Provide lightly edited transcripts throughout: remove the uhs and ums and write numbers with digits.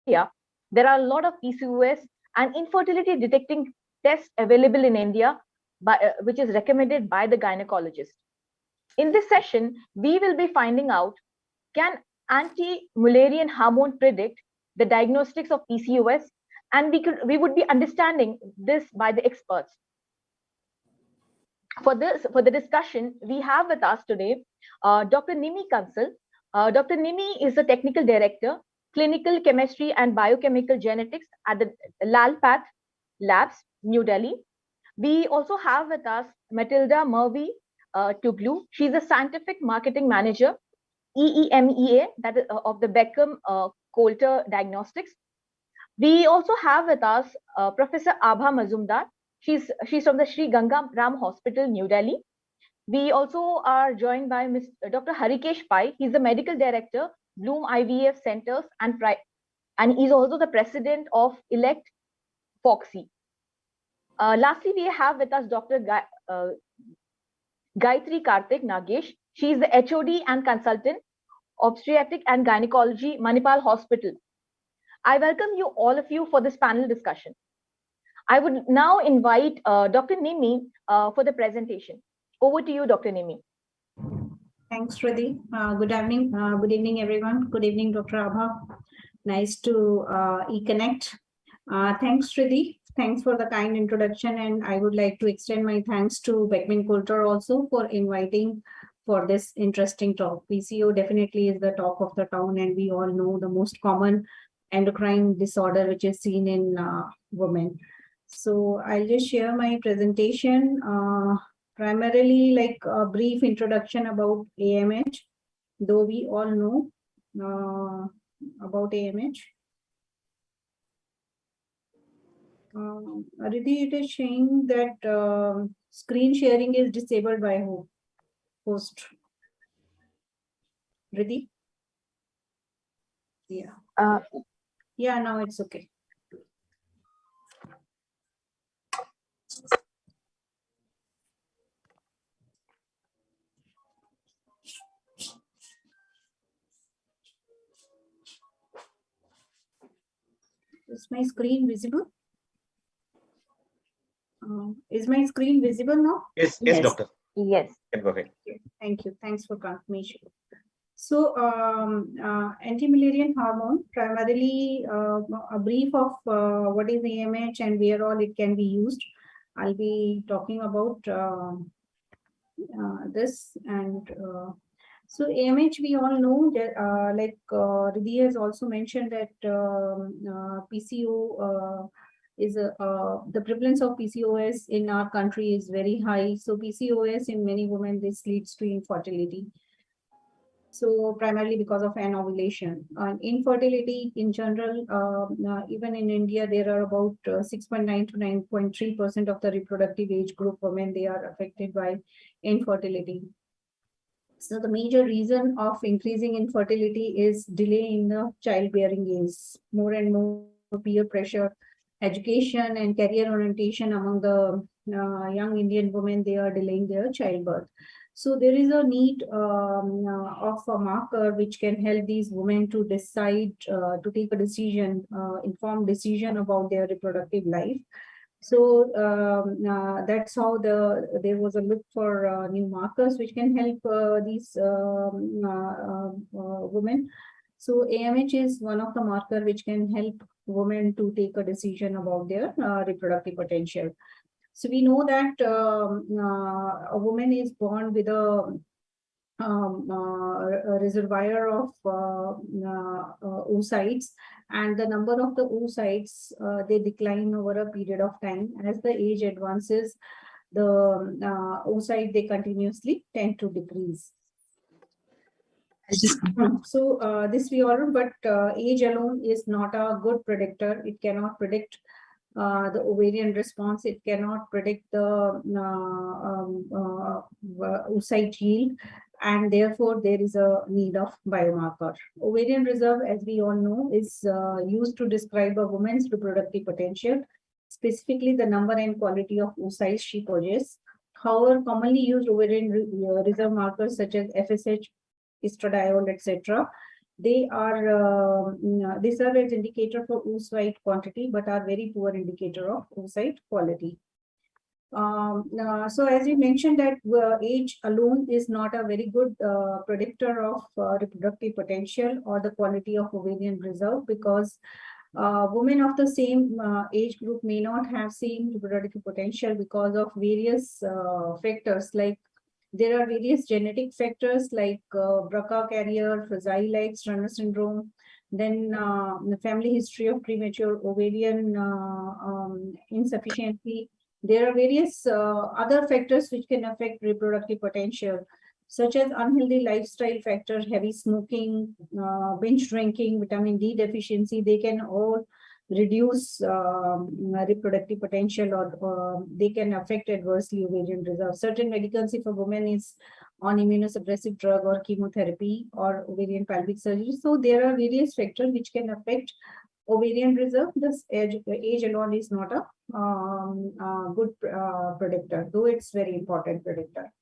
India, there are a lot of PCOS and infertility detecting tests available in India, which is recommended by the gynecologist. In this session, we will be finding out, can anti-Müllerian hormone predict the diagnostics of PCOS? And we would be understanding this by the experts. For the discussion, we have with us today Dr. Nimi Kansal. Dr. Nimi is the technical director, clinical chemistry and biochemical genetics at the Lalpath Labs, New Delhi. We also have with us Matilda Murphy Tuglu. She's a scientific marketing manager, EEMEA, that is of the Beckman Coulter Diagnostics. We also have with us Professor Abha Mazumdar. She's from the Sri Ganga Ram Hospital, New Delhi. We also are joined by Dr. Harikesh Pai. He's the medical director, Bloom IVF Centers, and he's also the president of Elect Foxy. Lastly, we have with us Dr. Gayatri Karthik Nagesh. She is the HOD and consultant, obstetric and gynecology, Manipal Hospital. I welcome you, all of you, for this panel discussion. I would now invite Dr. Nimi for the presentation. Over to you, Dr. Nimi. Thanks, Shruti. Good evening, everyone. Good evening, Dr. Abha. Nice to e-connect. Thanks, Shruti. Thanks for the kind introduction. And I would like to extend my thanks to Beckman Coulter also for inviting for this interesting talk. PCO definitely is the talk of the town, and we all know the most common endocrine disorder which is seen in women. So I'll just share my presentation. Primarily like a brief introduction about AMH, though we all know about AMH. Aditi, it is showing that screen sharing is disabled by who? Host. Aditi? Yeah. Yeah, now it's okay. Is my screen visible? Is my screen visible now? Yes, yes, doctor. Yes. Go ahead. Thank you. Thanks for confirmation. So, anti-Müllerian hormone, primarily a brief of what is AMH and where all it can be used. I'll be talking about this. And so AMH, we all know that, like Riddhi has also mentioned that PCO is the prevalence of PCOS in our country is very high. So PCOS in many women, this leads to infertility. So primarily because of anovulation. Infertility in general, even in India, there are about 6.9 to 9.3% of the reproductive age group women, they are affected by infertility. So the major reason of increasing infertility is delay in the childbearing age. More and more peer pressure, education and career orientation among the young Indian women, they are delaying their childbirth. So there is a need of a marker which can help these women to decide, to take a decision, informed decision about their reproductive life. So that's how there was a look for new markers which can help these women. So AMH is one of the markers which can help women to take a decision about their reproductive potential. So we know that a woman is born with a reservoir of oocytes, and the number of the oocytes they decline over a period of time. As the age advances, the oocyte they continuously tend to decrease. So this we all know, but age alone is not a good predictor. It cannot predict the ovarian response. It cannot predict the oocyte yield, and therefore there is a need of biomarker. Ovarian reserve, as we all know, is used to describe a woman's reproductive potential, specifically the number and quality of oocytes she possesses. However, commonly used ovarian reserve markers such as FSH, estradiol, etc., They are they serve as indicator for oocyte quantity, but are very poor indicator of oocyte quality. So as you mentioned that age alone is not a very good predictor of reproductive potential or the quality of ovarian reserve, because women of the same age group may not have same reproductive potential because of various factors. Like there are various genetic factors like BRCA carrier, fragile X, Turner syndrome, then the family history of premature ovarian insufficiency. There are various other factors which can affect reproductive potential, such as unhealthy lifestyle factors, heavy smoking, binge drinking, vitamin D deficiency. They can all reduce reproductive potential, or they can affect adversely ovarian reserve. Certain medications if a woman is on immunosuppressive drug or chemotherapy or ovarian pelvic surgery. So there are various factors which can affect ovarian reserve. This age alone is not a good predictor, though it's very important predictor.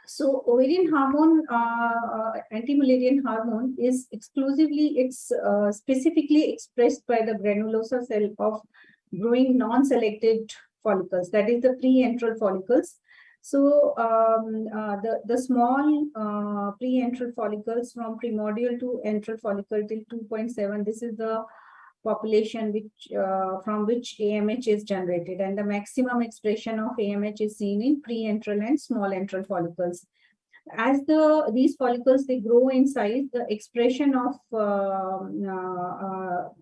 So ovarian hormone, anti-Müllerian hormone is exclusively, it's specifically expressed by the granulosa cell of growing non-selected follicles, that is the pre-antral follicles. So the small pre-antral follicles from primordial to antral follicle till 2.7, this is the population which from which AMH is generated, and the maximum expression of AMH is seen in pre-antral and small antral follicles. As these follicles they grow in size, the expression of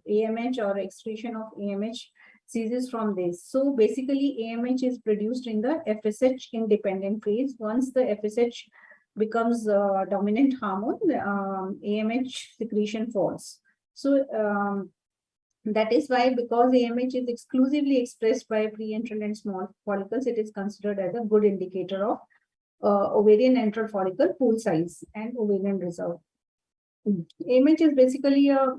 AMH or excretion of AMH ceases from this. So basically AMH is produced in the FSH independent phase. Once the FSH becomes dominant hormone, AMH secretion falls. So that is why, because AMH is exclusively expressed by pre-antral and small follicles, it is considered as a good indicator of ovarian antral follicle pool size and ovarian reserve. AMH is basically a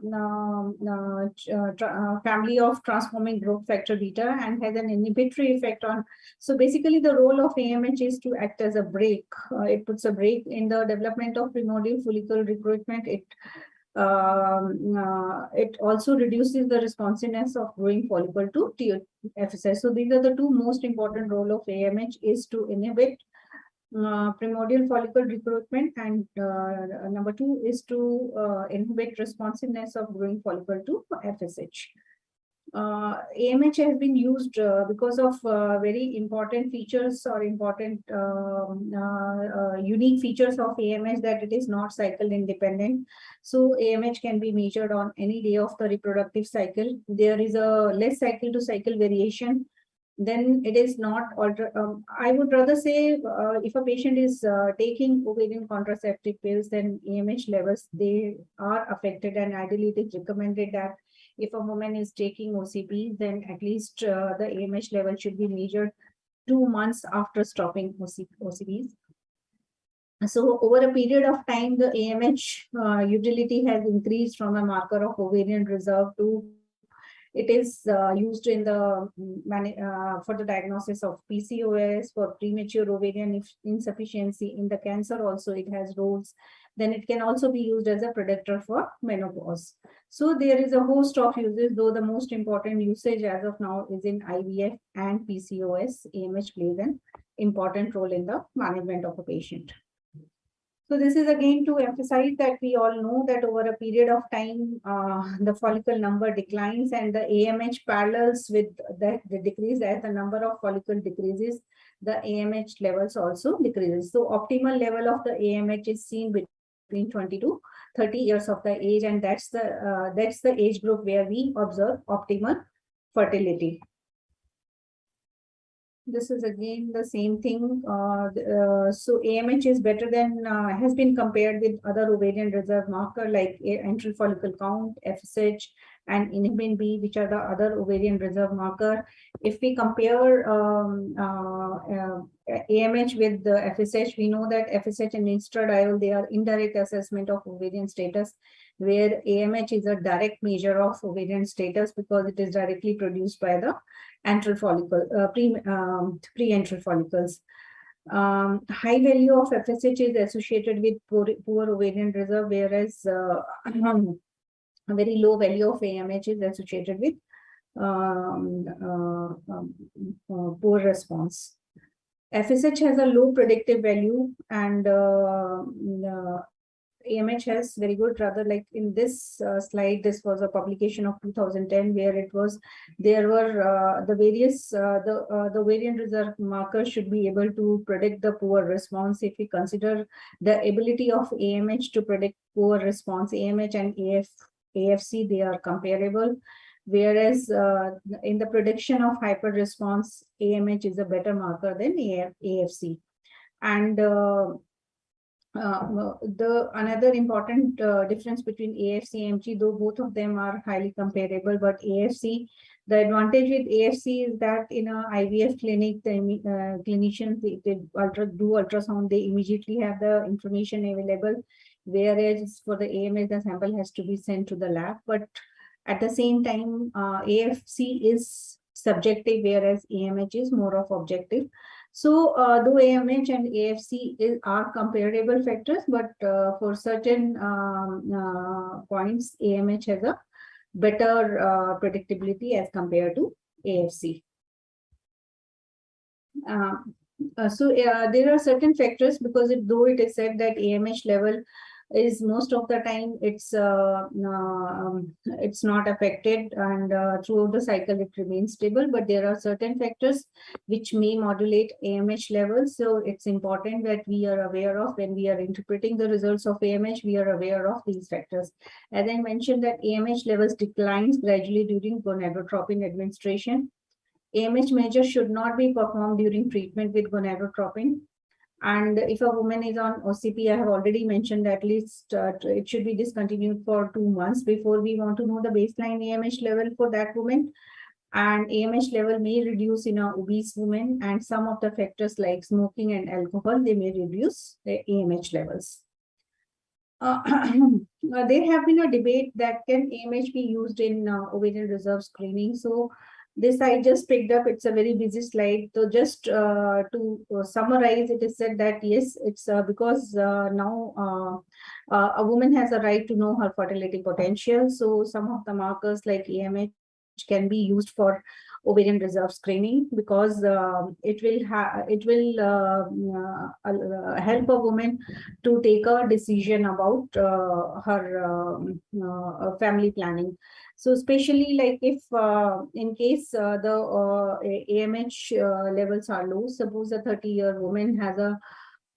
family of transforming growth factor beta and has an inhibitory effect on. So basically the role of AMH is to act as a brake. It puts a brake in the development of primordial follicle recruitment. It also reduces the responsiveness of growing follicle to FSH. So these are the two most important role of AMH, is to inhibit primordial follicle recruitment, and number two is to inhibit responsiveness of growing follicle to FSH. AMH has been used because of very important features or important unique features of AMH, that it is not cycle independent. So AMH can be measured on any day of the reproductive cycle. There is a less cycle to cycle variation. Then it is not I would rather say if a patient is taking ovarian contraceptive pills, then AMH levels, they are affected, and ideally it is recommended that if a woman is taking OCP, then at least the AMH level should be measured 2 months after stopping OCPs. So over a period of time, the AMH utility has increased from a marker of ovarian reserve to it is used in the for the diagnosis of PCOS, for premature ovarian insufficiency. In the cancer also it has roles. Then it can also be used as a predictor for menopause. So there is a host of uses, though the most important usage as of now is in IVF and PCOS. AMH plays an important role in the management of a patient. So this is again to emphasize that we all know that over a period of time, the follicle number declines, and the AMH parallels with the decrease. As the number of follicle decreases, the AMH levels also decreases. So optimal level of the AMH is seen between 20 to 30 years of the age, and that's the age group where we observe optimal fertility. This is again the same thing. So AMH is better than, has been compared with other ovarian reserve marker like antral follicle count, FSH, and inhibin B, which are the other ovarian reserve marker. If we compare AMH with the FSH, we know that FSH and estradiol, they are indirect assessment of ovarian status, where AMH is a direct measure of ovarian status because it is directly produced by the antral follicle, pre-antral follicles. High value of FSH is associated with poor ovarian reserve, whereas a very low value of AMH is associated with poor response. FSH has a low predictive value, and AMH has very good. Rather, like in this slide, this was a publication of 2010 where it was, there were the various the ovarian reserve markers should be able to predict the poor response. If we consider the ability of AMH to predict poor response, AMH and AFC, they are comparable, whereas in the prediction of hyper response, AMH is a better marker than AFC. And the another important difference between AFC and AMG, though both of them are highly comparable, but AFC, the advantage with AFC is that in a IVF clinic, the clinicians, they do ultrasound, they immediately have the information available, whereas for the AMH, the sample has to be sent to the lab. But at the same time, AFC is subjective, whereas AMH is more of objective. So though AMH and AFC are comparable factors, but for certain points, AMH has a better predictability as compared to AFC. There are certain factors, because though it is said that AMH level is most of the time it's not affected, and throughout the cycle it remains stable, but there are certain factors which may modulate AMH levels. So it's important that we are aware of, when we are interpreting the results of AMH, we are aware of these factors. As I mentioned, that AMH levels declines gradually during gonadotropin administration. AMH measure should not be performed during treatment with gonadotropin. And if a woman is on OCP, I have already mentioned at least it should be discontinued for 2 months before we want to know the baseline AMH level for that woman. And AMH level may reduce in a obese woman, and some of the factors like smoking and alcohol, they may reduce the AMH levels. There have been a debate that can AMH be used in ovarian reserve screening. So this I just picked up. It's a very busy slide. So just to summarize, it is said that yes, it's because now a woman has a right to know her fertility potential. So some of the markers like AMH can be used for ovarian reserve screening, because it will help a woman to take a decision about her family planning. So especially like if in case the AMH levels are low, suppose a 30-year woman has a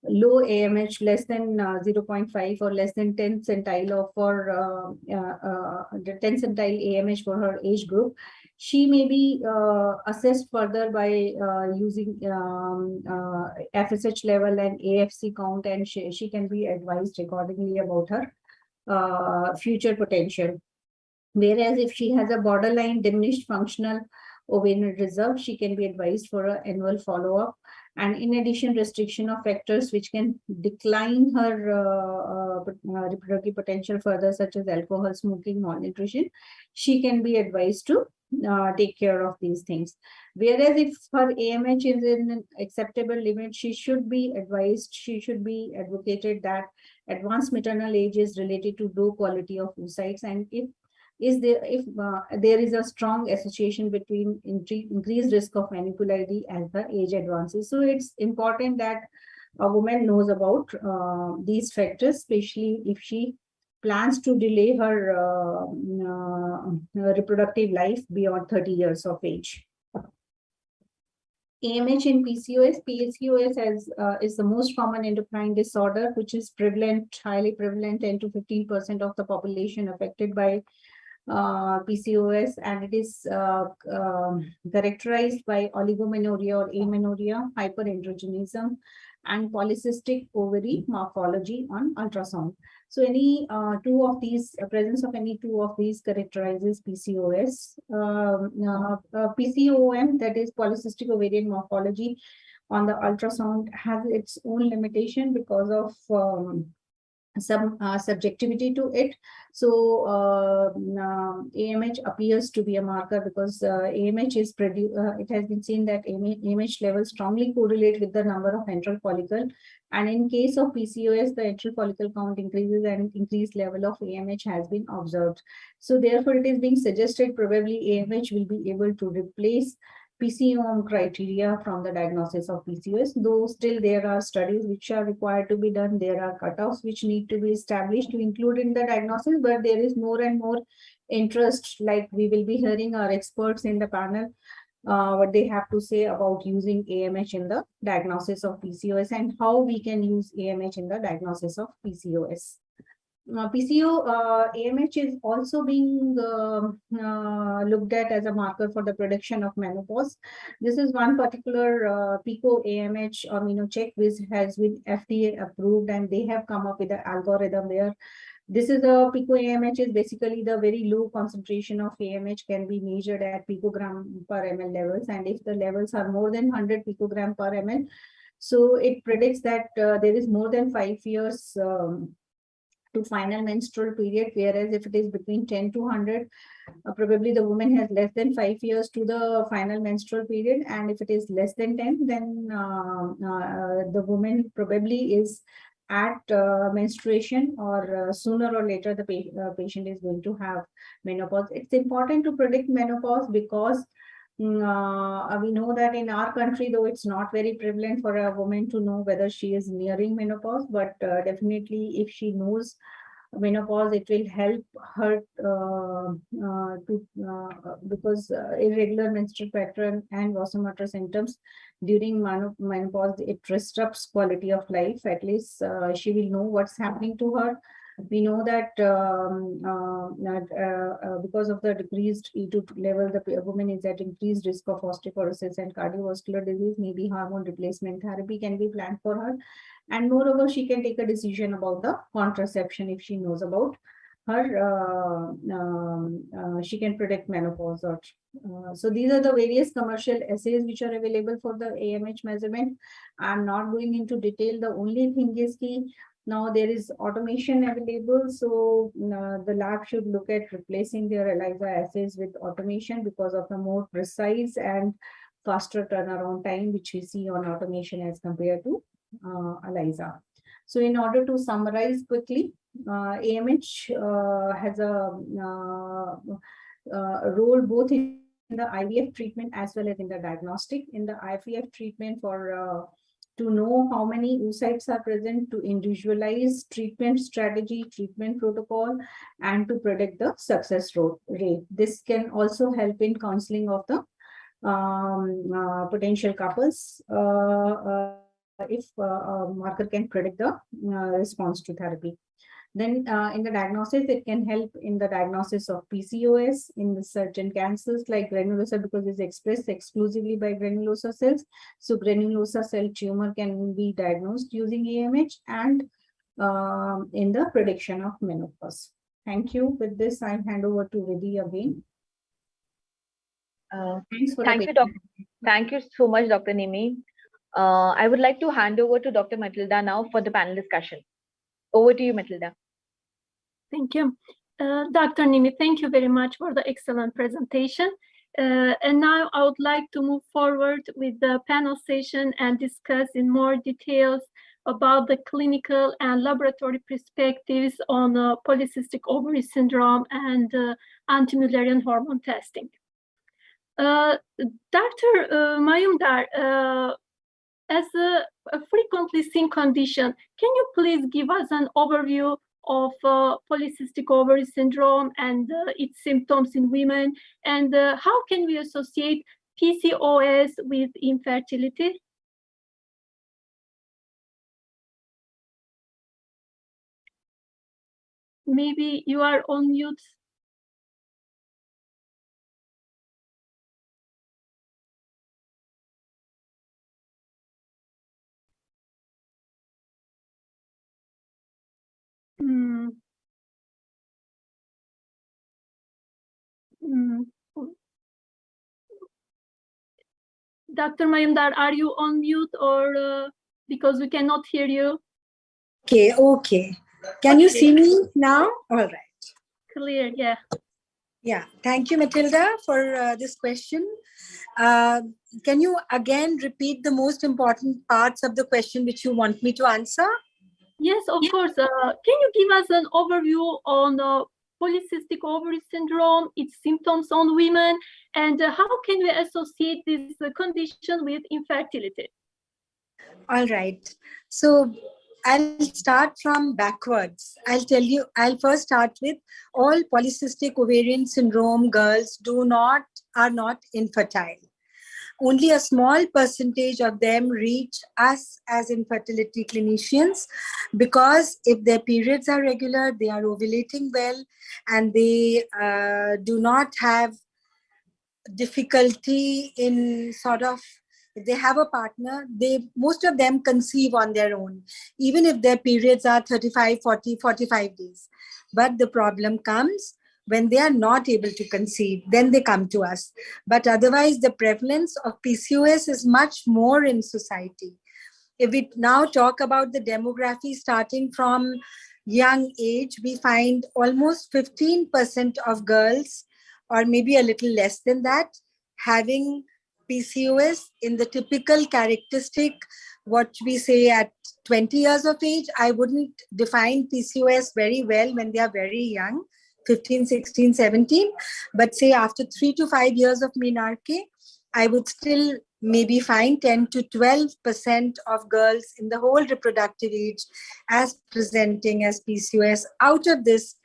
low AMH less than 0.5 or less than 10 centile of for the 10 centile AMH for her age group, she may be assessed further by using FSH level and AFC count, and she can be advised accordingly about her future potential. Whereas if she has a borderline diminished functional ovarian reserve, she can be advised for an annual follow-up. And in addition, restriction of factors which can decline her reproductive potential further, such as alcohol, smoking, malnutrition, she can be advised to take care of these things. Whereas if her AMH is in an acceptable limit, she should be advised, she should be advocated that advanced maternal age is related to low quality of oocytes, and if there is a strong association between increased risk of aneuploidy as the age advances. So it's important that a woman knows about these factors, especially if she plans to delay her reproductive life beyond 30 years of age. AMH in PCOS. PCOS is the most common endocrine disorder, which is prevalent, highly prevalent, 10 to 15% of the population affected by PCOS, and it is characterized by oligomenorrhea or amenorrhea, hyperandrogenism, and polycystic ovary morphology on ultrasound. So any two of these, presence of any two of these characterizes PCOS. PCOM, that is polycystic ovarian morphology on the ultrasound, has its own limitation because of some subjectivity to it. So AMH appears to be a marker because AMH is it has been seen that AMH levels strongly correlate with the number of antral follicle, and in case of PCOS, the antral follicle count increases and increased level of AMH has been observed. So therefore, it is being suggested probably AMH will be able to replace PCOM criteria from the diagnosis of PCOS, though still there are studies which are required to be done. There are cutoffs which need to be established to include in the diagnosis, but there is more and more interest, like we will be hearing our experts in the panel, what they have to say about using AMH in the diagnosis of PCOS and how we can use AMH in the diagnosis of PCOS. AMH is also being looked at as a marker for the prediction of menopause. This is one particular PICO AMH amino check which has been FDA approved, and they have come up with an algorithm where this is a PICO AMH is basically the very low concentration of AMH can be measured at picogram per ml levels, and if the levels are more than 100 picogram per ml, so it predicts that there is more than 5 years to final menstrual period, whereas if it is between 10 to 100, probably the woman has less than 5 years to the final menstrual period, and if it is less than 10, then the woman probably is at menstruation, or sooner or later the patient is going to have menopause. It's important to predict menopause because we know that in our country, though it's not very prevalent for a woman to know whether she is nearing menopause, but definitely if she knows menopause, it will help her because irregular menstrual pattern and vasomotor symptoms during menopause, it disrupts quality of life. At least she will know what's happening to her. We know that because of the decreased E2 level, the woman is at increased risk of osteoporosis and cardiovascular disease. Maybe hormone replacement therapy can be planned for her. And moreover, she can take a decision about the contraception if she knows about her, she can predict menopause. Or so these are the various commercial assays which are available for the AMH measurement. I'm not going into detail. The only thing is key. Now there is automation available, so the lab should look at replacing their ELISA assays with automation because of the more precise and faster turnaround time which we see on automation as compared to ELISA. So in order to summarize quickly, AMH has a role both in the IVF treatment as well as in the diagnostic. In the IVF treatment, for to know how many oocytes are present, to individualize treatment strategy, treatment protocol, and to predict the success rate. This can also help in counseling of the potential couples if a marker can predict the response to therapy. Then in the diagnosis, it can help in the diagnosis of PCOS in the certain cancers like granulosa, because it's expressed exclusively by granulosa cells. So granulosa cell tumor can be diagnosed using AMH, and in the prediction of menopause. Thank you. With this, I hand over to Vidhi again. Thank you so much, Dr. Nimi. I would like to hand over to Dr. Matilda now for the panel discussion. Over to you, Matilda. Thank you. Dr. Nimi, thank you very much for the excellent presentation. And now I would like to move forward with the panel session and discuss in more details about the clinical and laboratory perspectives on polycystic ovary syndrome and anti-Müllerian hormone testing. Dr. Mayumdar, as a frequently seen condition, can you please give us an overview of polycystic ovary syndrome and its symptoms in women, and how can we associate PCOS with infertility? Maybe you are on mute. Dr. Mayumdar, are you on mute, or because we cannot hear you? Okay. Can you see me now? All right. Clear, yeah. Yeah, thank you, Matilda, for this question. Can you again repeat the most important parts of the question which you want me to answer? Yes, of course. Can you give us an overview on polycystic ovary syndrome, its symptoms on women, and how can we associate this condition with infertility? All right. So I'll start from backwards. I'll first start with all polycystic ovarian syndrome girls are not infertile. Only a small percentage of them reach us as infertility clinicians, because if their periods are regular, they are ovulating well, and they do not have difficulty in sort of, if they have a partner, most of them conceive on their own, even if their periods are 35, 40, 45 days. But the problem comes when they are not able to conceive, then they come to us. But otherwise, the prevalence of PCOS is much more in society. If we now talk about the demography starting from young age, we find almost 15% of girls, or maybe a little less than that, having PCOS in the typical characteristic, what we say at 20 years of age. I wouldn't define PCOS very well when they are very young, 15, 16, 17. But say after 3 to 5 years of menarche, I would still maybe find 10 to 12% of girls in the whole reproductive age as presenting as PCOS. Out of this,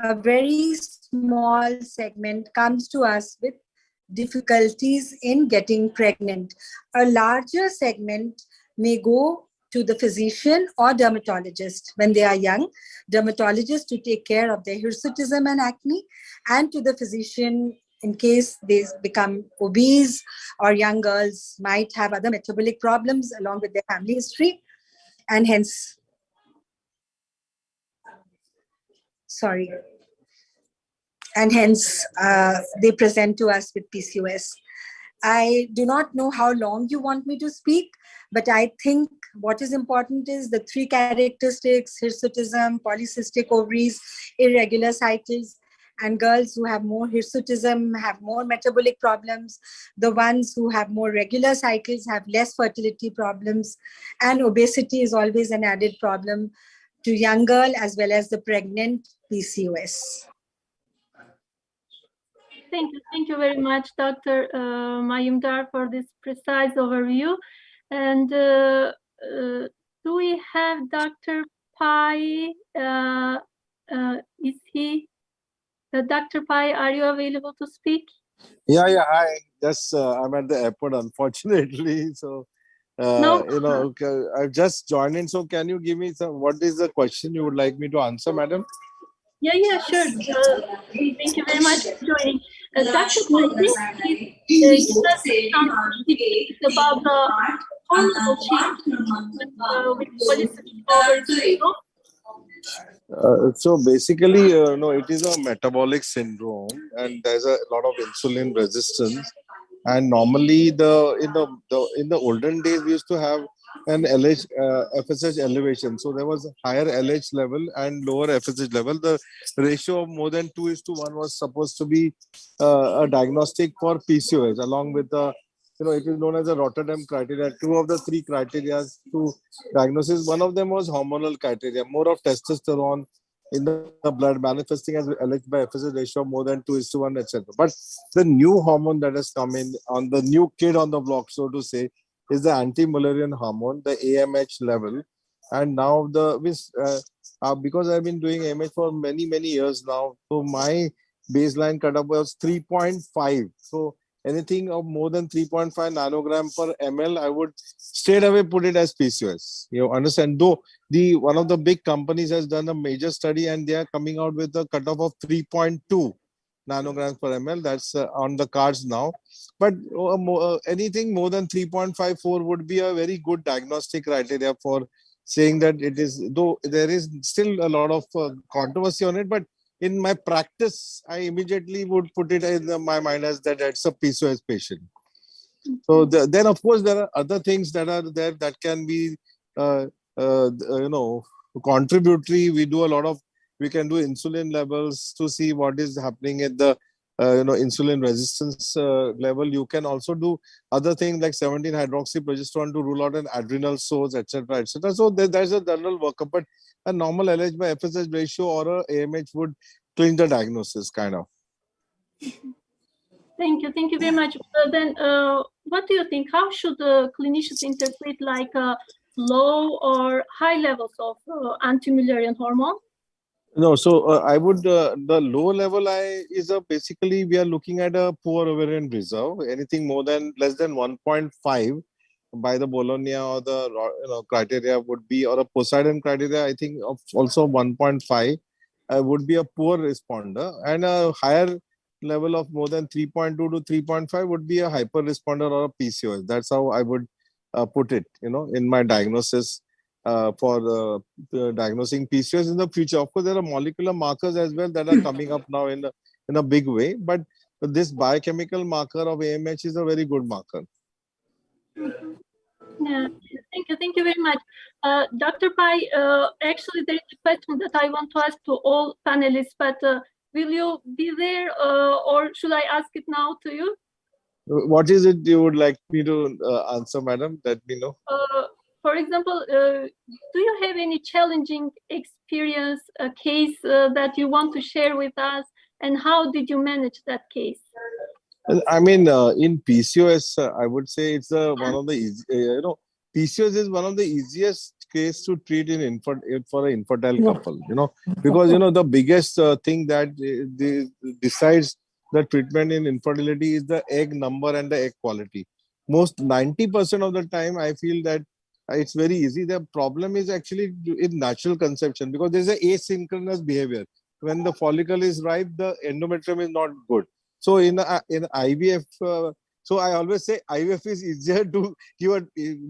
a very small segment comes to us with difficulties in getting pregnant. A larger segment may go to the physician or dermatologist when they are young, dermatologist to take care of their hirsutism and acne, and to the physician in case they become obese, or young girls might have other metabolic problems along with their family history, and hence, they present to us with PCOS. I do not know how long you want me to speak, but I think what is important is the three characteristics: hirsutism, polycystic ovaries, irregular cycles. And girls who have more hirsutism have more metabolic problems. The ones who have more regular cycles have less fertility problems. And obesity is always an added problem to young girl as well as the pregnant PCOS. Thank you very much, Dr. Mayumdar, for this precise overview. And do we have Dr. Pai? Is he? Dr. Pai, are you available to speak? Yeah, hi. Just I'm at the airport, unfortunately. So, No. I've just joined in. So, can you give me what is the question you would like me to answer, madam? Yeah, sure. Thank you very much for joining. Dr. Pai, please give us some details about the hormonal change with polycystic ovary syndrome. So basically, it is a metabolic syndrome, and there's a lot of insulin resistance. And normally, in the olden days, we used to have an LH FSH elevation. So there was a higher LH level and lower FSH level. The ratio of more than 2:1 was supposed to be a diagnostic for PCOS, along with the it is known as the Rotterdam criteria. Two of the three criteria to diagnosis. One of them was hormonal criteria, more of testosterone in the blood manifesting as LH by FSH ratio of more than 2:1, etc. But the new hormone that has come in on the new kid on the block, so to say, is the anti-Müllerian hormone, the AMH level. And now because I've been doing AMH for many years now, so my baseline cutoff was 3.5. So anything of more than 3.5 nanogram per ml, I would straight away put it as PCOS. You understand? Though one of the big companies has done a major study and they are coming out with a cutoff of 3.2 nanograms per ml. That's on the cards now. But anything more than 3.54 would be a very good diagnostic criteria for saying that it is, though there is still a lot of controversy on it, but in my practice, I immediately would put it in my mind as that it's a PCOS patient. So then, of course, there are other things that are there that can be, contributory. We can do insulin levels to see what is happening at the insulin resistance level. You can also do other things like 17-hydroxyprogesterone to rule out an adrenal source, etc., etc. So there's a general workup, but a normal LH by FSH ratio or a AMH would clinch the diagnosis, kind of. Thank you very much. Then, what do you think? How should clinicians interpret like low or high levels of anti-Müllerian hormone? No, so I would, the low level is basically we are looking at a poor ovarian reserve. Anything less than 1.5 by the Bologna or the criteria would be, or a Poseidon criteria, I think of also 1.5 would be a poor responder, and a higher level of more than 3.2 to 3.5 would be a hyper responder or a PCOS. That's how I would put it, in my diagnosis for diagnosing PCOS in the future. Of course, there are molecular markers as well that are coming up now in a big way, but this biochemical marker of AMH is a very good marker. Yeah, thank you very much. Dr. Pai, actually there is a question that I want to ask to all panelists, but will you be there or should I ask it now to you? What is it you would like me to answer, madam? Let me know. For example, do you have any challenging experience, a case that you want to share with us, and how did you manage that case? I mean, in PCOS, I would say it's one of the easy, PCOS is one of the easiest case to treat for an infertile couple, because, the biggest thing that decides the treatment in infertility is the egg number and the egg quality. 90% of the time, I feel that it's very easy. The problem is actually in natural conception, because there's an asynchronous behavior. When the follicle is ripe, the endometrium is not good. So in IVF, so I always say IVF is easier to give a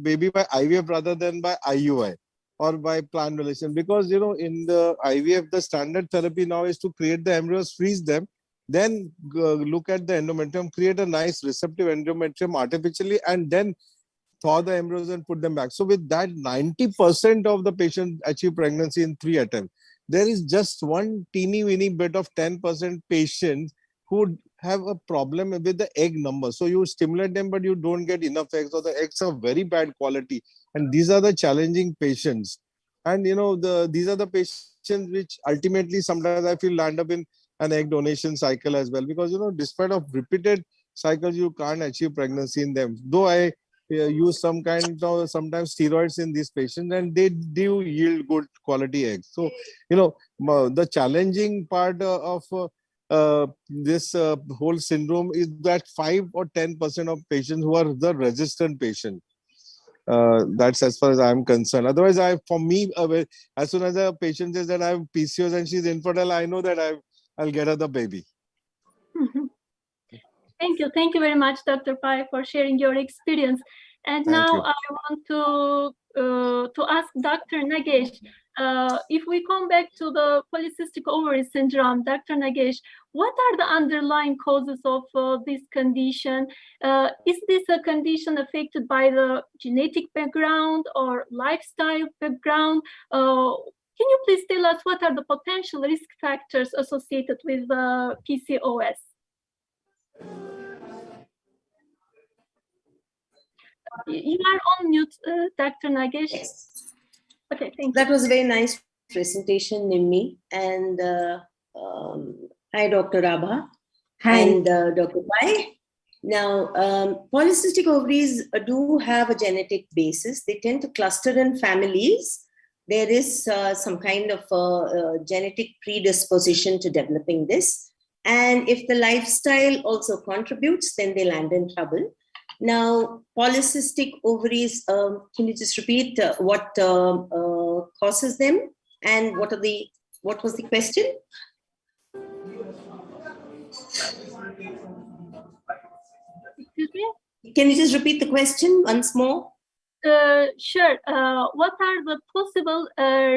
baby by IVF rather than by IUI or by planned relation, because in the IVF the standard therapy now is to create the embryos, freeze them, then look at the endometrium, create a nice receptive endometrium artificially, and then thaw the embryos and put them back. So with that, 90% of the patients achieve pregnancy in 3 attempts. There is just one teeny bit of 10% patients who have a problem with the egg number. So you stimulate them, but you don't get enough eggs, or the eggs are very bad quality. And these are the challenging patients. And these are the patients which ultimately sometimes I feel land up in an egg donation cycle as well, because despite of repeated cycles, you can't achieve pregnancy in them. Though I use some kind of sometimes steroids in these patients, and they do yield good quality eggs. So the challenging part of this whole syndrome is that 5 or 10% of patients who are the resistant patient. That's as far as I'm concerned. Otherwise, for me, as soon as a patient says that I have PCOS and she's infertile, I know that I'll get her the baby. Thank you very much, Dr. Pai, for sharing your experience. And now I want to ask Dr. Nagesh, if we come back to the polycystic ovary syndrome, Dr. Nagesh, what are the underlying causes of this condition? Is this a condition affected by the genetic background or lifestyle background? Can you please tell us what are the potential risk factors associated with PCOS? You are on mute, Dr. Nagesh. Yes. Okay, thank you. That was a very nice presentation, Nimmi. And hi, Dr. Abha. Hi. And Dr. Pai. Now, polycystic ovaries do have a genetic basis. They tend to cluster in families. There is some kind of genetic predisposition to developing this. And if the lifestyle also contributes, then they land in trouble. Now, polycystic ovaries, can you just repeat what causes them, and what was the question? Excuse me? Can you just repeat the question once more? Sure. What are the possible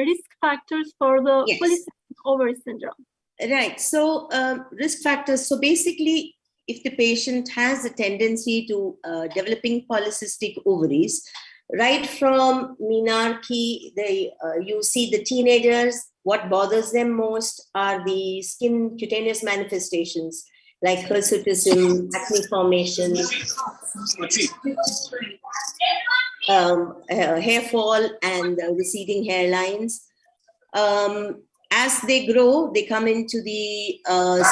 risk factors for the polycystic ovary syndrome? Right. So risk factors. So basically, if the patient has a tendency to developing polycystic ovaries, right from menarche, you see the teenagers, what bothers them most are the skin cutaneous manifestations. like hirsutism, acne formation, hair fall, and receding hairlines. As they grow, they come into the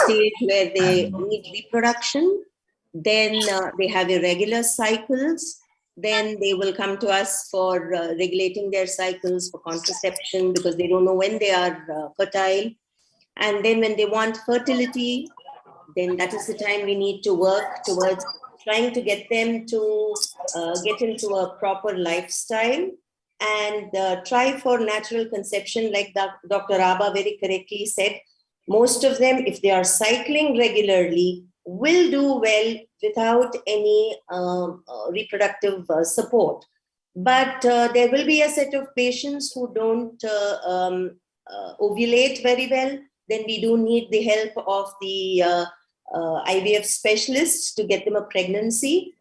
stage where they need reproduction. Then they have irregular cycles. Then they will come to us for regulating their cycles, for contraception, because they don't know when they are fertile. And then when they want fertility, then that is the time we need to work towards trying to get them to get into a proper lifestyle and try for natural conception. Like Dr. Abha very correctly said, most of them, if they are cycling regularly, will do well without any reproductive support. But there will be a set of patients who don't ovulate very well. Then we do need the help of the IVF specialists to get them a pregnancy.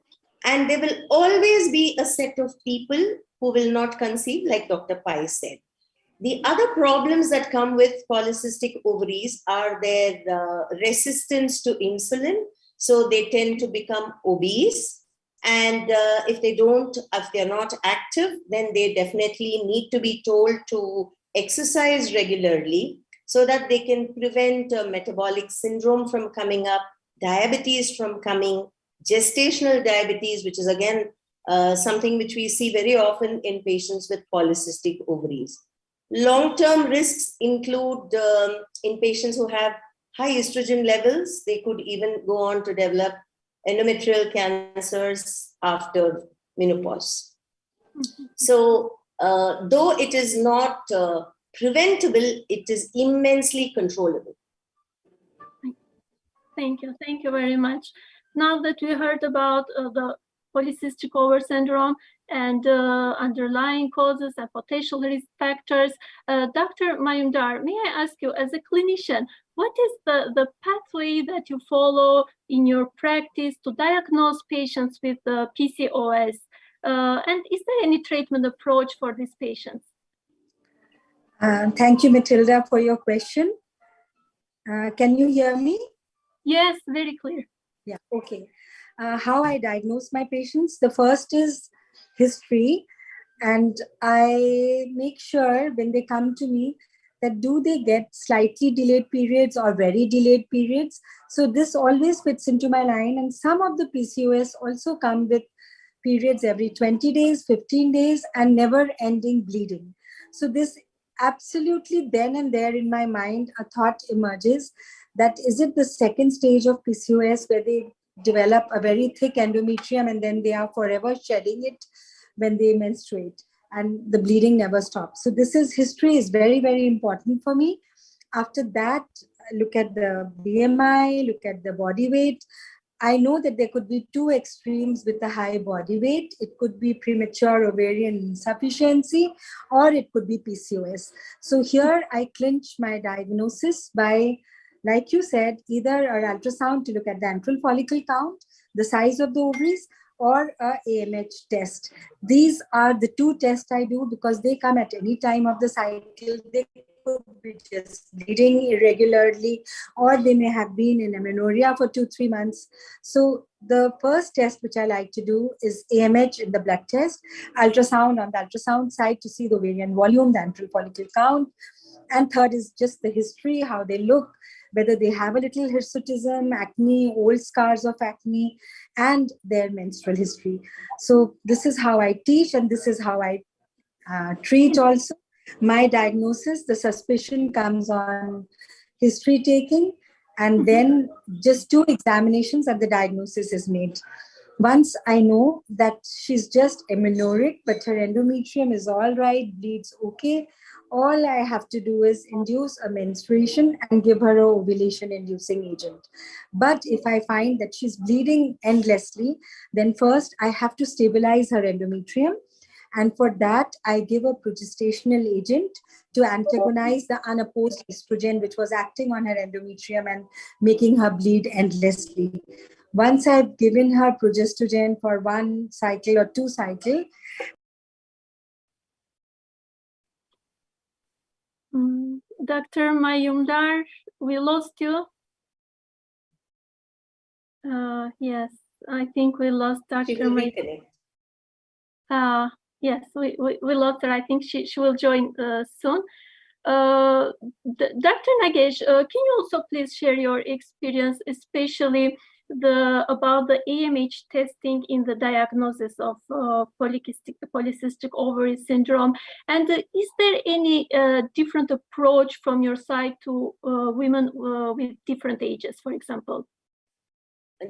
And there will always be a set of people who will not conceive, like Dr. Pai said. The other problems that come with polycystic ovaries are their resistance to insulin. So they tend to become obese. And if they're not active, then they definitely need to be told to exercise regularly so that they can prevent metabolic syndrome from coming up, diabetes from coming, gestational diabetes, which is again something which we see very often in patients with polycystic ovaries. Long-term risks include in patients who have high estrogen levels, they could even go on to develop endometrial cancers after menopause. So though it is not preventable, it is immensely controllable. Thank you very much. Now that we heard about the polycystic ovary syndrome and underlying causes and potential risk factors, Dr. Mayumdar, may I ask you, as a clinician, what is the pathway that you follow in your practice to diagnose patients with PCOS? And is there any treatment approach for these patients? Thank you, Matilda, for your question. Can you hear me? Yes, very clear. Yeah, okay. How I diagnose my patients. The first is history. And I make sure when they come to me that do they get slightly delayed periods or very delayed periods. So this always fits into my line. And some of the PCOS also come with periods every 20 days, 15 days, and never ending bleeding. So this absolutely then and there in my mind, a thought emerges that is it the second stage of PCOS where they develop a very thick endometrium and then they are forever shedding it when they menstruate and the bleeding never stops. So this is history is very, very important for me. After that, look at the BMI, look at the body weight. I know that there could be two extremes with a high body weight. It could be premature ovarian insufficiency or it could be PCOS. So here I clinch my diagnosis by, like you said, either an ultrasound to look at the antral follicle count, the size of the ovaries, or a AMH test. These are the two tests I do because they come at any time of the cycle. They could be just bleeding irregularly, or they may have been in amenorrhea for 2-3 months. So the first test which I like to do is AMH in the blood test, ultrasound on the ultrasound side to see the ovarian volume, the antral follicle count, and third is just the history, how they look, whether they have a little hirsutism, acne, old scars of acne, and their menstrual history. So this is how I teach and this is how I treat also. My diagnosis, the suspicion comes on history taking, and then just 2 examinations and the diagnosis is made. Once I know that she's just amenorrheic, but her endometrium is all right, bleeds okay, all I have to do is induce a menstruation and give her an ovulation-inducing agent. But if I find that she's bleeding endlessly, then first I have to stabilize her endometrium. And for that, I give a progestational agent to antagonize the unopposed estrogen, which was acting on her endometrium and making her bleed endlessly. Once I've given her progestogen for 1 cycle or 2 cycles, Dr. Mayumdar, we lost you. Yes, I think we lost She Dr. will Mayum. reconnect. Yes, we lost her. I think she will join soon. Dr. Nagesh, can you also please share your experience, especially about the AMH testing in the diagnosis of polycystic ovary syndrome? And is there any different approach from your side to women with different ages, for example?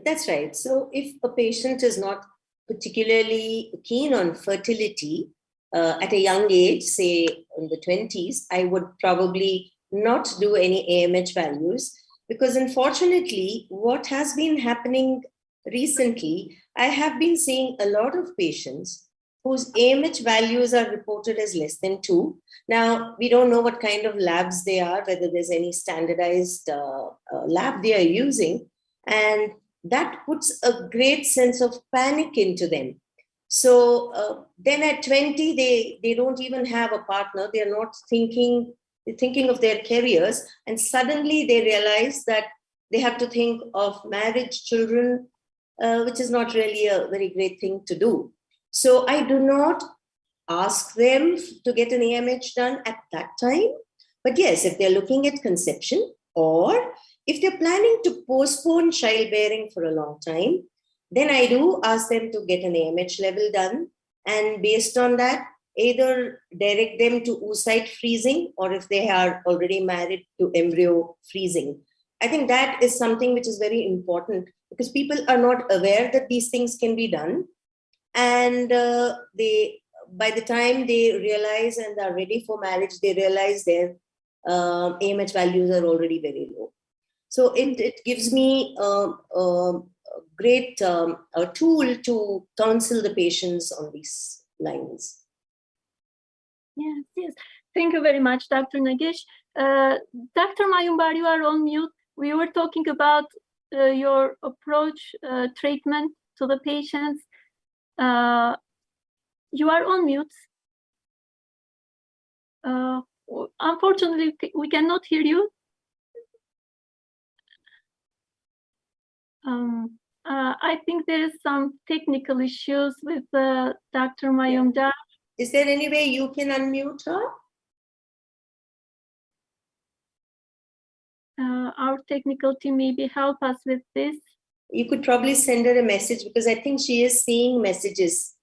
That's right. So if a patient is not particularly keen on fertility at a young age, say in the 20s, I would probably not do any AMH values, because unfortunately, what has been happening recently, I have been seeing a lot of patients whose AMH values are reported as less than 2. Now, we don't know what kind of labs they are, whether there's any standardized lab they are using. And that puts a great sense of panic into them. So then at 20, they don't even have a partner. They're not thinking of their careers. And suddenly they realize that they have to think of marriage, children, which is not really a very great thing to do. So I do not ask them to get an AMH done at that time. But yes, if they're looking at conception, or if they're planning to postpone childbearing for a long time, then I do ask them to get an AMH level done. And based on that, either direct them to oocyte freezing, or if they are already married, to embryo freezing. I think that is something which is very important, because people are not aware that these things can be done. And by the time they realize and are ready for marriage, they realize their AMH values are already very low. So it gives me a great a tool to counsel the patients on these lines. Yes. Thank you very much, Dr. Nagesh. Dr. Mayumbar, you are on mute. We were talking about your approach, treatment to the patients. You are on mute. Unfortunately, we cannot hear you. I think there is some technical issues with Dr. Mayumbar. Is there any way you can unmute her? Our technical team maybe help us with this. You could probably send her a message, because I think she is seeing messages.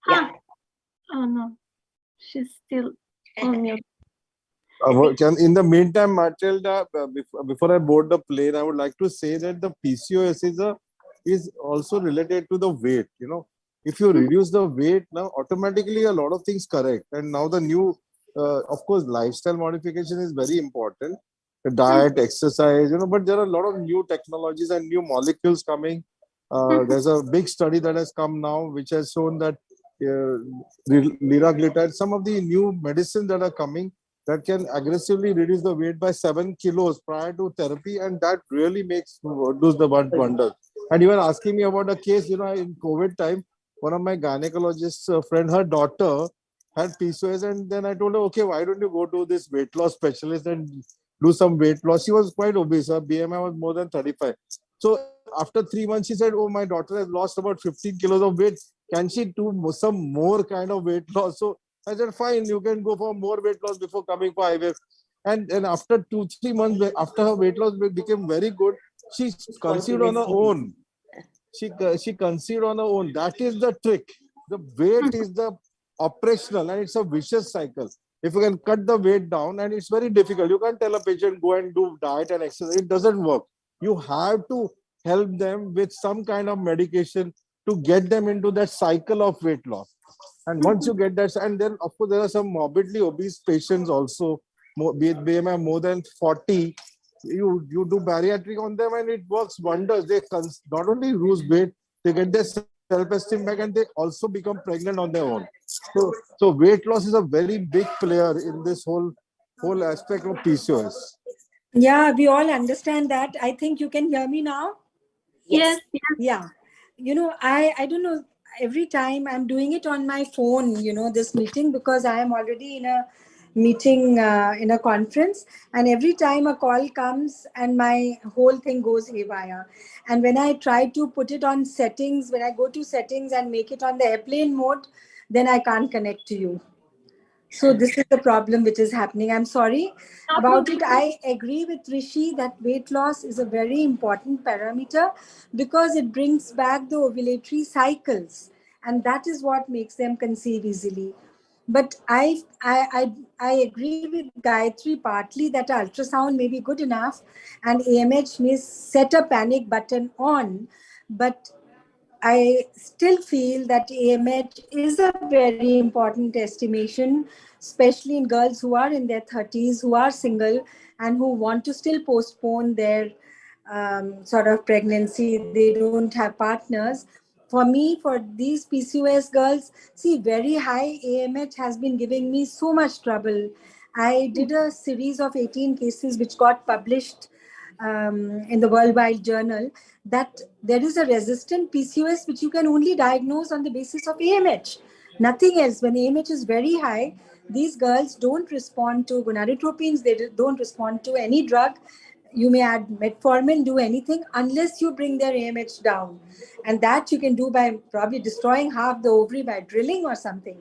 Yeah. Oh no, she's still on mute. In the meantime, Matilda, before I board the plane, I would like to say that the PCOS is also related to the weight. You know, if you reduce the weight, now automatically a lot of things correct. And now the new, of course, lifestyle modification is very important. The diet, exercise, but there are a lot of new technologies and new molecules coming. There's a big study that has come now, which has shown that liraglutide, some of the new medicines that are coming, that can aggressively reduce the weight by 7 kilos prior to therapy, and that really does the wonders. And you were asking me about a case, in COVID time, one of my gynecologist friend, her daughter had PCOS, and then I told her, okay, why don't you go to this weight loss specialist and do some weight loss? She was quite obese. Her BMI was more than 35. So after 3 months, she said, oh, my daughter has lost about 15 kilos of weight. Can she do some more kind of weight loss? So I said, fine, you can go for more weight loss before coming for IVF. And after 2-3 months, after her weight loss became very good, she conceived on her own. She conceived on her own. That is the trick. The weight is the operational, and it's a vicious cycle. If you can cut the weight down, and it's very difficult. You can't tell a patient, go and do diet and exercise. It doesn't work. You have to help them with some kind of medication to get them into that cycle of weight loss. And once you get that, and then of course there are some morbidly obese patients also, with BMI more than 40. You do bariatric on them, and it works wonders. They not only lose weight, they get their self-esteem back, and they also become pregnant on their own. So weight loss is a very big player in this whole aspect of PCOS. Yeah, we all understand that. I think you can hear me now. Yes. Yeah. I don't know. Every time I'm doing it on my phone, this meeting, because I am already in a meeting in a conference, and every time a call comes and my whole thing goes haywire. And when I try to put it on settings, when I go to settings and make it on the airplane mode, then I can't connect to you. So this is the problem which is happening. I'm sorry about it. I agree with Rishi that weight loss is a very important parameter because it brings back the ovulatory cycles, and that is what makes them conceive easily. But I agree with Gayatri partly that ultrasound may be good enough and AMH may set a panic button on, but I still feel that AMH is a very important estimation, especially in girls who are in their 30s, who are single, and who want to still postpone their sort of pregnancy. They don't have partners. For me, for these PCOS girls, see, very high AMH has been giving me so much trouble. I did a series of 18 cases which got published in the Worldwide Journal, that there is a resistant PCOS which you can only diagnose on the basis of AMH. Nothing else. When AMH is very high, these girls don't respond to gonadotropins, they don't respond to any drug. You may add metformin, do anything, unless you bring their AMH down. And that you can do by probably destroying half the ovary by drilling or something.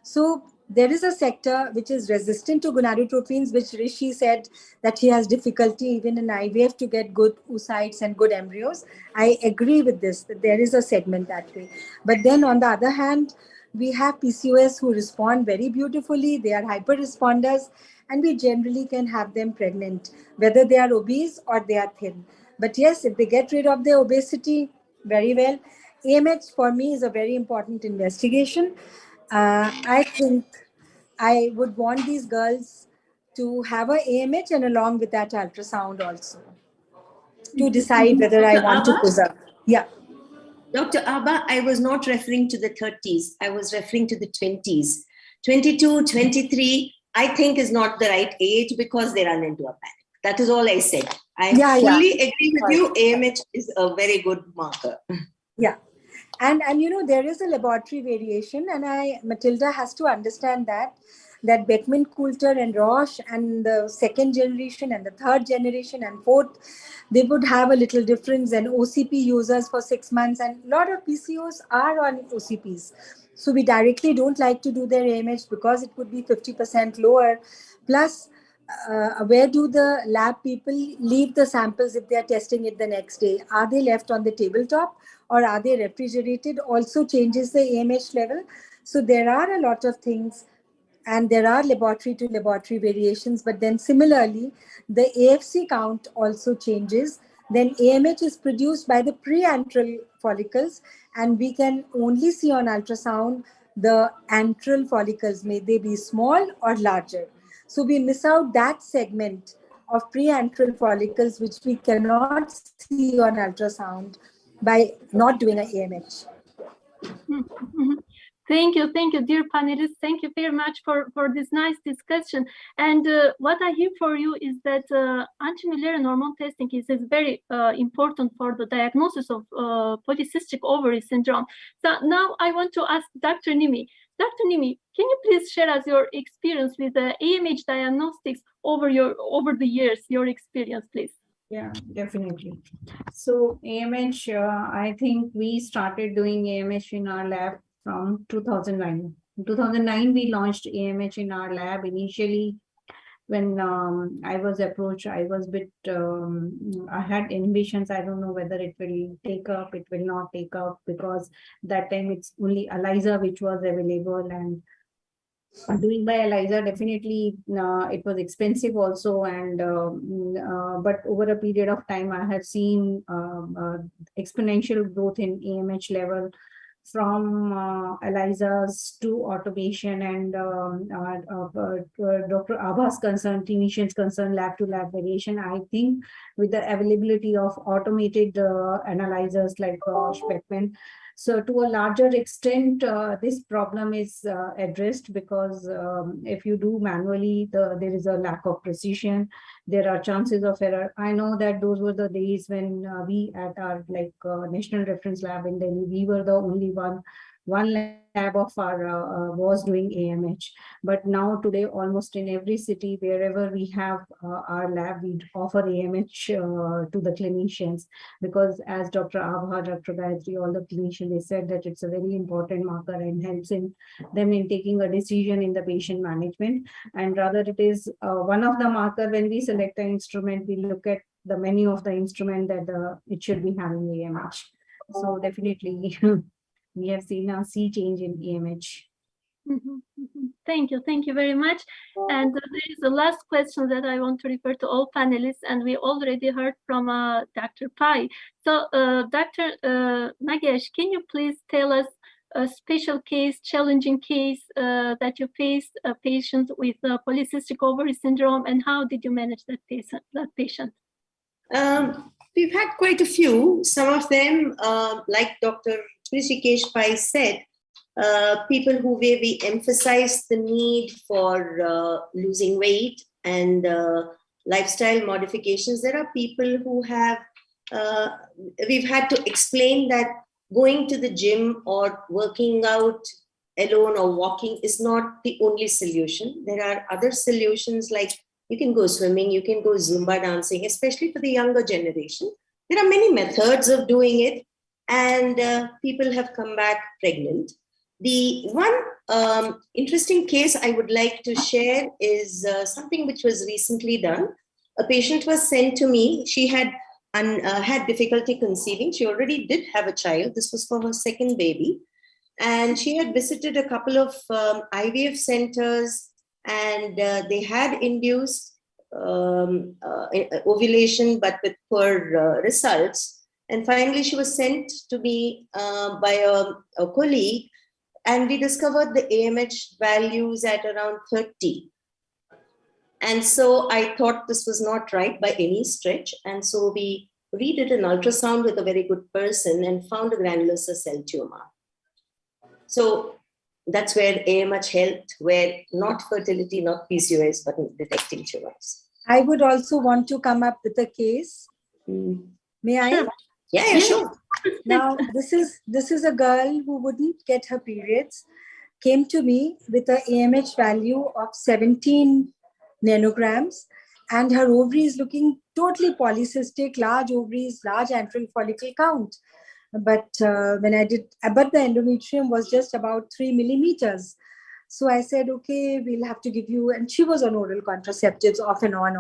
So there is a sector which is resistant to gonadotropins, which Rishi said that he has difficulty even in IVF to get good oocytes and good embryos. I agree with this, that there is a segment that way. But then on the other hand, we have PCOS who respond very beautifully. They are hyper responders, and we generally can have them pregnant, whether they are obese or they are thin. But yes, if they get rid of their obesity, very well. AMH for me is a very important investigation. I think I would want these girls to have a AMH and along with that ultrasound also to decide whether I Dr. want to Abha? preserve. Yeah. Dr. Abha, I was not referring to the 30s. I was referring to the 20s. 22, 23, I think is not the right age because they run into a panic. That is all I said. I fully agree with you. AMH is a very good marker. Yeah. And you know, there is a laboratory variation, and Matilda has to understand that Beckman Coulter and Roche and the second generation and the third generation and fourth, they would have a little difference, and OCP users for 6 months, and a lot of PCOs are on OCPs. So we directly don't like to do their AMH because it could be 50% lower. Plus, where do the lab people leave the samples if they are testing it the next day? Are they left on the tabletop or are they refrigerated? Also changes the AMH level. So there are a lot of things, and there are laboratory to laboratory variations. But then similarly, the AFC count also changes. Then AMH is produced by the preantral follicles, and we can only see on ultrasound the antral follicles, may they be small or larger. So we miss out that segment of preantral follicles, which we cannot see on ultrasound by not doing an AMH. Thank you, dear panelists. Thank you very much for this nice discussion. And what I hear for you is that anti-Müllerian hormone testing is very important for the diagnosis of polycystic ovary syndrome. So now I want to ask Dr. Nimi. Dr. Nimi, can you please share us your experience with the AMH diagnostics over the years, your experience, please? Yeah, definitely. So AMH, I think we started doing AMH in our lab from 2009. In 2009, we launched AMH in our lab. Initially, when I was approached, I was a bit, I had inhibitions. I don't know whether it will take up, it will not take up, because that time it's only ELISA which was available, and doing by ELISA, definitely it was expensive also, and but over a period of time I have seen exponential growth in AMH level from ELISAs to automation, and Dr. Abha's concern, clinicians' concern, lab to lab variation. I think with the availability of automated analyzers like Beckman, so to a larger extent, this problem is addressed, because if you do manually, there is a lack of precision. There are chances of error. I know that those were the days when we at our National Reference Lab in Delhi, we were the only one one lab of our was doing AMH. But now today, almost in every city, wherever we have our lab, we offer AMH to the clinicians, because as Dr. Abha, Dr. Gayatri, all the clinicians, they said that it's a very important marker and helps in them in taking a decision in the patient management. And rather it is one of the marker when we select an instrument, we look at the menu of the instrument that it should be having AMH. So definitely we have seen a sea change in AMH. Thank you very much. And there is the last question that I want to refer to all panelists, and we already heard from Dr. Pai. So Dr. Nagesh, can you please tell us a special case, challenging case that you faced a patient with polycystic ovary syndrome, and how did you manage that patient? We've had quite a few. Some of them, like Dr. Hrishikesh Pai said, people who where we emphasize the need for losing weight and lifestyle modifications. There are people who have, we've had to explain that going to the gym or working out alone or walking is not the only solution. There are other solutions, like you can go swimming, you can go Zumba dancing, especially for the younger generation. There are many methods of doing it, and people have come back pregnant. The one interesting case I would like to share is something which was recently done. A patient was sent to me. She had had difficulty conceiving. She already did have a child. This was for her second baby. And she had visited a couple of IVF centers, and they had induced ovulation, but with poor results. And finally, she was sent to me by a colleague, and we discovered the AMH values at around 30. And so I thought this was not right by any stretch. And so we redid an ultrasound with a very good person and found a granular cell tumor. So that's where AMH helped, where not fertility, not PCOS, but detecting tumors. I would also want to come up with a case. May I? Sure. Yeah, sure. Now, this is a girl who wouldn't get her periods, came to me with an AMH value of 17 nanograms, and her ovaries looking totally polycystic, large ovaries, large antral follicle count. But when I did, but the endometrium was just about 3 millimeters. So I said, okay, we'll have to give you, and she was on oral contraceptives off and on,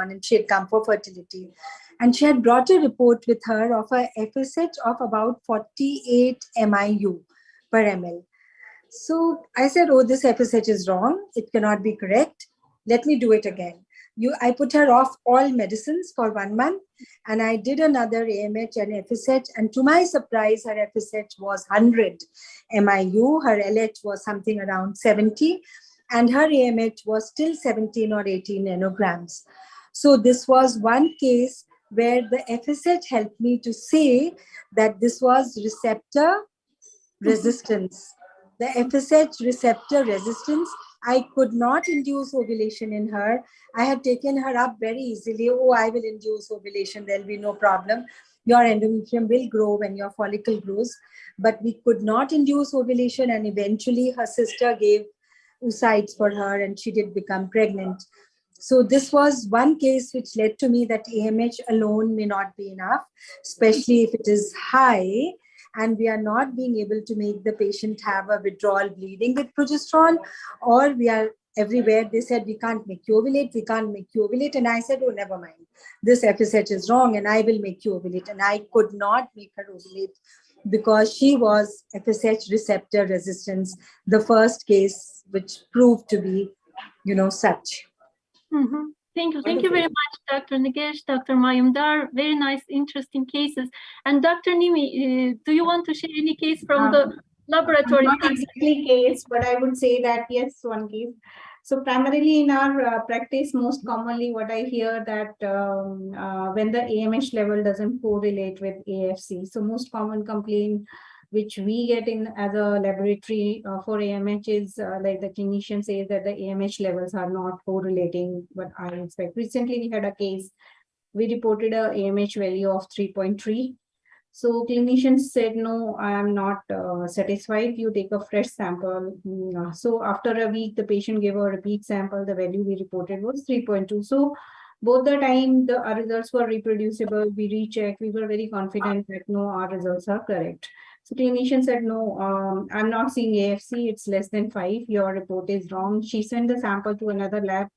and she had come for fertility. And she had brought a report with her of a FSH of about 48 MIU per ml. So I said, oh, this FSH is wrong. It cannot be correct. Let me do it again. I put her off all medicines for 1 month, and I did another AMH and FSH. And to my surprise, her FSH was 100 MIU. Her LH was something around 70, and her AMH was still 17 or 18 nanograms. So this was one case where the FSH helped me to say that this was receptor resistance. The FSH receptor resistance, I could not induce ovulation in her. I had taken her up very easily. Oh, I will induce ovulation. There'll be no problem. Your endometrium will grow when your follicle grows. But we could not induce ovulation. And eventually her sister gave oocytes for her and she did become pregnant. So this was one case which led to me that AMH alone may not be enough, especially if it is high and we are not being able to make the patient have a withdrawal bleeding with progesterone, or we are everywhere. They said, we can't make you ovulate, we can't make you ovulate. And I said, oh, never mind. This FSH is wrong and I will make you ovulate. And I could not make her ovulate because she was FSH receptor resistance, the first case which proved to be, such. Thank you. Thank you very much, Dr. Nagesh, Dr. Mayumdar. Very nice, interesting cases. And Dr. Nimi, do you want to share any case from the laboratory? Not exactly case, but I would say that yes, one case. So primarily in our practice, most commonly what I hear that when the AMH level doesn't correlate with AFC. So most common complaint which we get in as a laboratory for AMH is like the clinician says that the AMH levels are not correlating what I expect. Recently, we had a case, we reported a AMH value of 3.3. So clinicians said, no, I am not satisfied. You take a fresh sample. So after a week, the patient gave a repeat sample. The value we reported was 3.2. So both the time our results were reproducible. We rechecked. We were very confident that no, our results are correct. So clinician said, no, I'm not seeing AFC. It's less than 5. Your report is wrong. She sent the sample to another lab.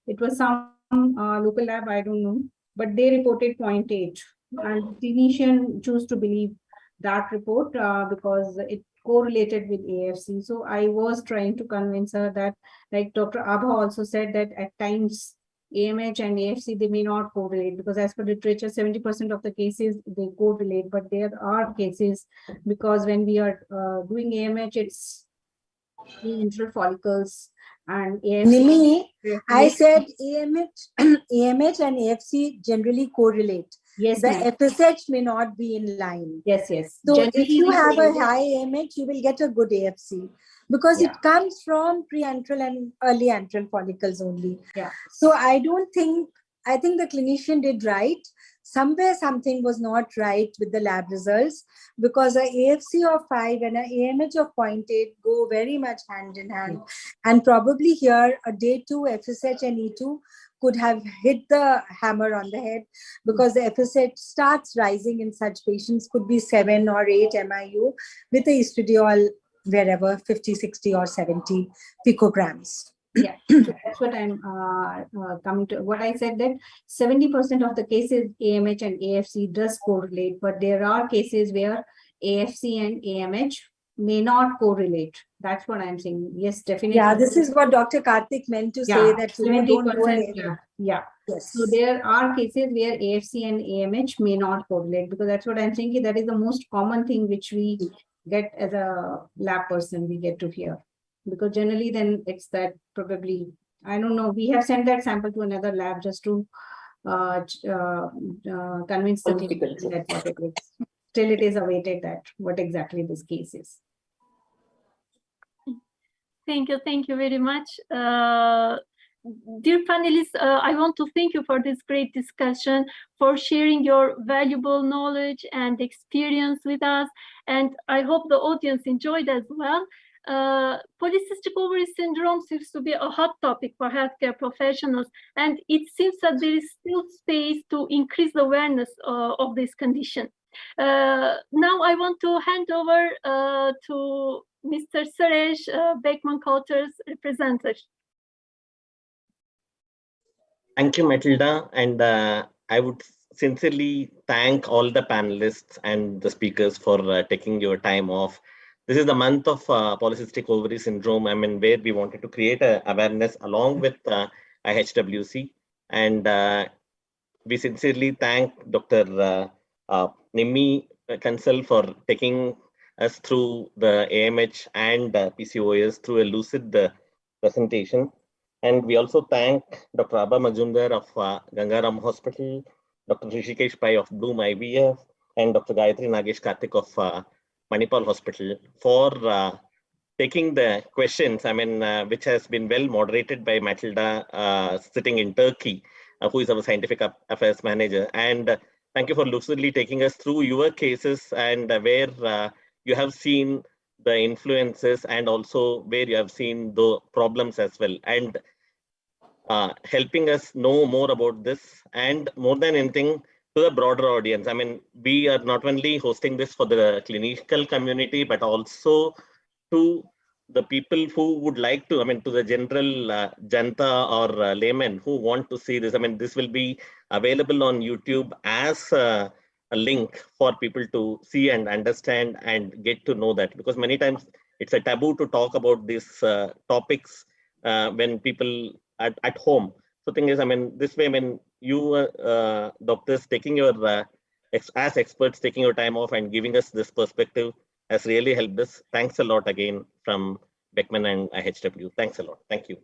It was some local lab, I don't know, but they reported 0.8. And clinician choose to believe that report because it correlated with AFC. So I was trying to convince her that, like Dr. Abha also said, that at times AMH and AFC, they may not correlate, because as per literature, 70% of the cases they correlate, but there are cases, because when we are doing AMH, it's preantral follicles and AFC. Nimi, I said AMH, AMH and AFC generally correlate. Yes, the FSH may not be in line. Yes, yes. So Generally, if you have a high AMH, you will get a good AFC, because it comes from preantral and early antral follicles only. Yeah. So I think the clinician did right. Somewhere something was not right with the lab results, because a AFC of 5 and an AMH of 0.8 go very much hand in hand. And probably here a day 2 FSH and E2 could have hit the hammer on the head, because the FSH starts rising in such patients, could be 7 or 8 MIU with the estradiol wherever 50, 60 or 70 picograms. Yeah, so that's what I'm coming to. What I said, that 70% of the cases AMH and AFC does correlate, but there are cases where AFC and AMH may not correlate. That's what I'm saying. Yes, definitely. Yeah, this is what Dr. Karthik meant to say, that 70%. Yes. So there are cases where AFC and AMH may not correlate, because that's what I'm thinking. That is the most common thing which we get as a lab person, we get to hear. Because generally then it's that probably, I don't know, we have sent that sample to another lab just to convince the clinician that what it is. Still it is awaited that what exactly this case is. Thank you very much. Dear panelists, I want to thank you for this great discussion, for sharing your valuable knowledge and experience with us. And I hope the audience enjoyed as well. Polycystic ovary syndrome seems to be a hot topic for healthcare professionals, and it seems that there is still space to increase the awareness of this condition. Now I want to hand over to Mr. Suresh, Beckman Coulter's representative. Thank you, Matilda, and I would sincerely thank all the panelists and the speakers for taking your time off. This is the month of polycystic ovary syndrome, where we wanted to create awareness along with IHWC. And we sincerely thank Dr. Nimi Council for taking us through the AMH and PCOS through a lucid presentation. And we also thank Dr. Abha Majumdar of Gangaram Hospital, Dr. Rishikesh Pai of Bloom IVF, and Dr. Gayatri Nagesh Karthik of Manipal Hospital for taking the questions, which has been well moderated by Matilda sitting in Turkey, who is our scientific affairs manager. And thank you for lucidly taking us through your cases and where you have seen the influences and also where you have seen the problems as well, and helping us know more about this, and more than anything, to the broader audience. We are not only hosting this for the clinical community, but also to the people who would like to, to the general janta or layman who want to see this. This will be available on YouTube as a link for people to see and understand and get to know that, because many times it's a taboo to talk about these topics when people at home. So thing is, this way, when you doctors taking your, as experts, taking your time off and giving us this perspective has really helped us. Thanks a lot again from Beckman and IHW. Thanks a lot. Thank you.